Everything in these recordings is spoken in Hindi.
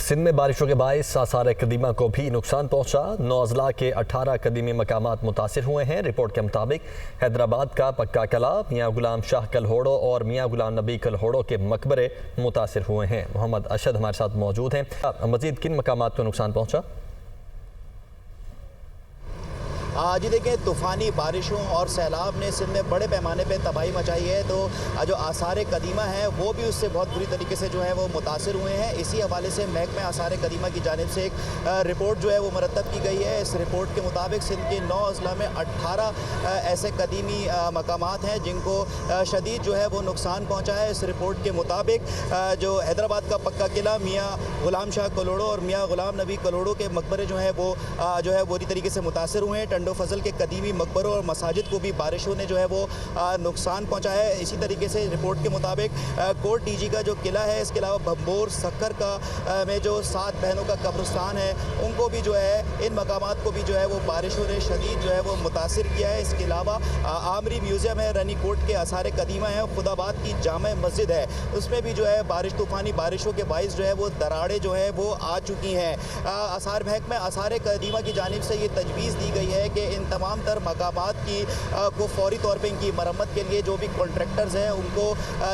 सिंध में बारिशों के बायस आसार कदीमा को भी नुकसान पहुंचा। 9 अजला के 18 कदीमी मकामात मुतासिर हुए हैं। रिपोर्ट के मुताबिक हैदराबाद का पक्का कला, मियाँ गुलाम शाह कलहोड़ो और मियाँ गुलाम नबी कलहोड़ो के मकबरे मुतासिर हुए हैं। मोहम्मद अशद हमारे साथ मौजूद हैं। मजीद किन मकामात को नुकसान पहुंचा? जी देखिए, तूफ़ानी बारिशों और सैलाब ने सिंध में बड़े पैमाने पे तबाही मचाई है, तो जो आसार कदीमा हैं वो भी उससे बहुत बुरी तरीके से जो है वो मुतासिर हुए हैं। इसी हवाले से महकमा आसार कदीमा की जानिब से एक रिपोर्ट जो है वो मरतब की गई है। इस रिपोर्ट के मुताबिक सिंध के 9 अजला में 18 ऐसे कदीमी मकामात हैं जिनको शदीद जो है वो नुकसान पहुँचा है। इस रिपोर्ट के मुताबिक जो हैदराबाद का पक्का किला, मियाँ गुलाम शाह कलोड़ो और मियाँ गुलाम नबी कलोड़ो के मकबरे जो है वो बुरी तरीके से मुतासिर हुए हैं। फजल के कदीमी मकबरों और मसाजिद को भी बारिशों ने जो है वो नुकसान पहुंचाया है। इसी तरीके से रिपोर्ट के मुताबिक कोट टीजी का जो किला है, इसके अलावा भंबोर सक्कर का में जो 7 बहनों का कब्रिस्तान है, उनको भी जो है, इन मकामात को भी जो है वो बारिशों ने शदीद जो है वो मुतासिर किया है। इसके अलावा आमरी म्यूज़ियम है, रनी कोट के आसार कदीमा है, खुदाबाद की जामा मस्जिद है, उसमें भी जो है तूफ़ानी बारिशों के बाइस जो है वो दरारें जो है वो आ चुकी हैं। आसार महकमा आसार कदीमा की जानिब से ये तजवीज़ दी गई है कि इन तमाम तर मकामात की को फौरी तौर पे इनकी मरम्मत के लिए जो भी कॉन्ट्रैक्टर्स हैं उनको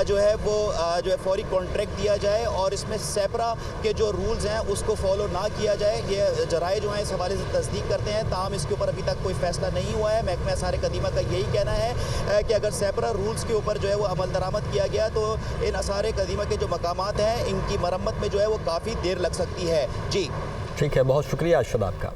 जो है फौरी कॉन्ट्रैक्ट दिया जाए और इसमें सेपरा के जो रूल्स हैं उसको फॉलो ना किया जाए। ये जराए जो हैं इस हवाले से तस्दीक करते हैं, ताहम इसके ऊपर अभी तक कोई फैसला नहीं हुआ है। महकमा आसार कदीमा का यही कहना है कि अगर सेपरा रूल्स के ऊपर जो है वो अमल दरामद किया गया तो इन आसार कदीमा के जो मकामात हैं इनकी मरम्मत में जो है वो काफ़ी देर लग सकती है। जी ठीक है, बहुत शुक्रिया अरशद आपका।